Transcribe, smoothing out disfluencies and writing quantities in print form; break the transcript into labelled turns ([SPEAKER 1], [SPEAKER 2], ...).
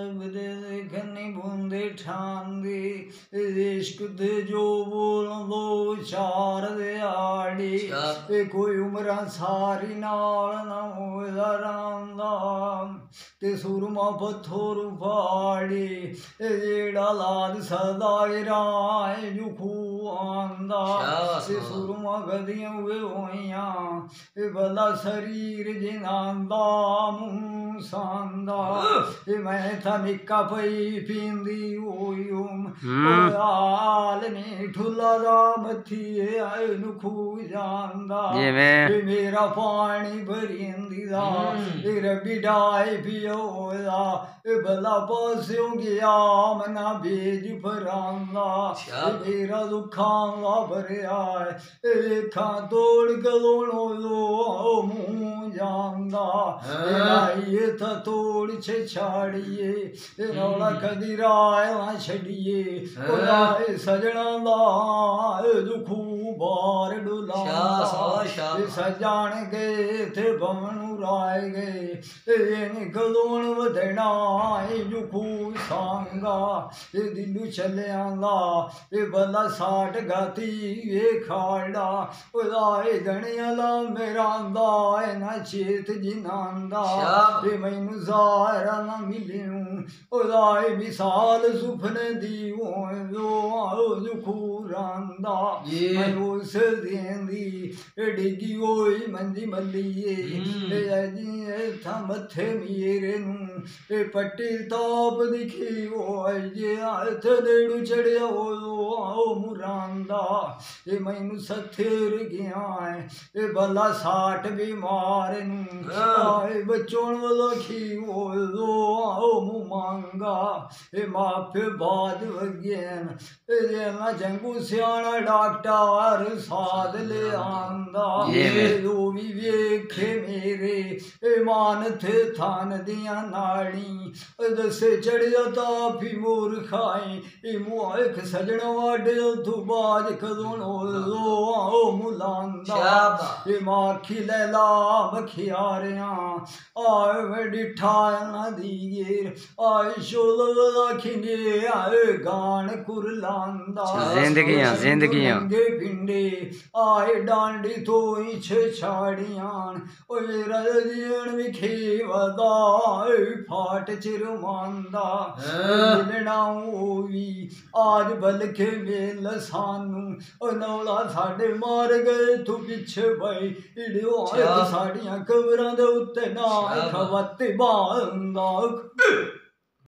[SPEAKER 1] ਲੱਗਦੇ ਦੇਖਣੀ ਬੂੰਦੇ ਠਾਂਦੀ ਇਸ਼ਕ ਦੇ ਜੋ ਬੋਲੋ ਚਾਰ ਦਿਹਾੜੀ ਇਹ ਕੋਈ ਉਮਰਾਂ ਸਾਰੀ ਨਾਲ ਨਾ ਹੋਇਆ ਰਾਂਦਾ ਤੇ ਸੁਰਮਾ ਪੱਥਰ ਫਾੜੀ ਇਹ ਜਿਹੜਾ ਲਾਦ ਸਦਾ ਰਾਏ ਜੁਖੂ ਆਂਦਾ ਤੇ ਸੁਰਮਾ ਗਦੀਆਂ ਵੇ ਹੋਈਆਂ ਇਹ ਬਲਾ ਸਰੀਰ ਜਿਨਾਂਦਾ ਮੂੰਹ ਸਾਂਦਾ ਇਹ ਮੈਂ ਤਾਂ ਨਿੱਕਾ ਪਈ ਪੀਂਦੀ ਹੋਇਉਮ ਆਲ ਨੇ ਠੁੱਲਾ ਦਾ ਮੱਥੀ ਆਏ ਨੂੰ ਖੂ ਜਾਂਦਾ ਇਹ ਮੇਰਾ ਪਾਣੀ ਭਰਿੰਦੀ ਦਾ ਇਹ ਰੱਬੀ ਡਾਏ ਪਿਓ ਦਾ ਇਹ ਬਲਾ ਪਾਸਿਓ ਗਿਆ ਮਨਾ ਬੇਜ ਫਰਾਂਦਾ ਇਹ ਮੇਰਾ ਦੁੱਖਾਂ ਦਾ ਭਰਿਆ ਇਹ ਖਾਂ ਤੋੜ ਗਲੋਣੋ ਲੋ ਮੂੰਹ ਜਾਂਦਾ ਇਹ ਤਾਂ ਤੋੜ ਛੇ ਛਾੜੀਏ ਇਹ ਰੌਲਾ ਕਦੀ ਰਾਏ ਨਾ ਛੱਡੀਏ ਉਹਦਾ ਸਜਣਾ ਦਾ ਦੁਖੂ ਬਾਰ ਡੁਲਾਉਂਦਾ ਇਹ ਸਜਾਣ ਗਏ ਤੇ ਬਵਣੂ ਰਾਏ ਗਏ ਇਹ ਨਿਕਲੋਣ ਵਧਣਾ ਇਹ ਦੁਖੂ ਸਾਂਗਾ ਇਹ ਦਿਲੂ ਚੱਲਿਆਂਦਾ ਇਹ ਬਲਾ ਸਾਟ ਗਾਤੀ ਇਹ ਖਾੜਾ ਉਹਦਾ ਇਹ ਗਣਿਆ ਲਾ ਮੇਰਾ ਦਾ ਇਹ ਨਾ ਚੇਤ ਜਿਨਾਂਦਾ ਇਹ ਮੈਨੂੰ ਜ਼ਾਹਰਾ ਨਾ ਮਿਲਿਓ ਉਹਦਾ ਇਹ ਮਿਸਾਲ ਸੁਪਨੇ ਦੀ ਉਹ ਦੁਖੂ ਰਾਂਦਾ ਮੈਂ ਉਸ ਦੇਂਦੀ ਡਿੱਗੀ ਹੋਈ ਮੰਜੀ ਮੱਲੀਏ ਇਹ ਜੀ ਥਾ ਮੱਥੇ ਮੇਰੇ ਨੂੰ ਇਹ ਪੱਟੀ ਤਾਪ ਦਿਖੀ ਹੋਏ ਜੇ ਹੱਥ ਦੇੜੂ ਚੜਿਆ ਉਹ ਮੁਰਾਂਦਾ ਇਹ ਮੈਨੂੰ ਸਥੇਰ ਗਿਆ ਇਹ ਬਲਾ ਸਾਟ ਬਿਮਾਰ ਨੂੰ ਆਏ ਬਚੋਣ ਲਖੀ ਉਹ ਮੂੰ ਮੰਗਾ ਇਹ ਮਾਫੇ ਬਾਦ ਵਗਿਆਨ ਇਹ ਨਾ ਜੰਗੂ ਸਿਆਣਾ ਡਾਕਟਰ ਸਾਧ ਲਿਆਂਦਾ ਇਹ ਉਹ ਵੀ ਵੇਖੇ ਮੇਰੇ ਇਹ ਮਾਨ ਥੇ ਥਾਨ ਦੀਆਂ ਨਾੜੀ ਦਸੇ ਚੜਿਆ ਤਾਂ ਵੀ ਮੂਰ ਖਾਈ ਇਹ ਮੁਆਖ ਸਜਣਾ ਵਾਡੇ ਤੂੰ ਬਾਜ ਕਦੋਂ ਉਹ ਮੁਲਾਂਦਾ ਇਹ ਮਾਖੀ ਲੈ ਲਾ ਬਖਿਆਰਿਆਂ ਆਏ ਵਡਿਠਾ ਨਾ ਦੀਰ ਆਏ ਸ਼ੋਲ ਖਿੰਦੇ ਆਏ ਗਾਣ ਕੁਰਲਾਂਦਾ ਜ਼ਿੰਦਗੀਆਂ ਪਿੰਡੇ ਆਏ ਡਾਂਡੀ ਤੋਈ ਛੇ ਛਾੜੀਆਂ ਓਏ ਰਜੀਣ ਵਿਖੇ ਵਦਾਏ ਫਾਟ ਚਿਰਮਾਂਦਾ ਮਿਲਣਾ ਹੋਈ ਆਜ ਬਲਕੇ ਵੇਲ ਸਾਨੂੰ ਓ ਨੌਲਾ ਸਾਡੇ ਮਾਰ ਗਏ ਤੂੰ ਪਿੱਛੇ ਬਈ ਇੜਿਓ ਸਾਡੀਆਂ ਕਬਰਾਂ ਦੇ ਉੱਤੇ ਨਾ ਖਵਤ ਬਾਂਦਾ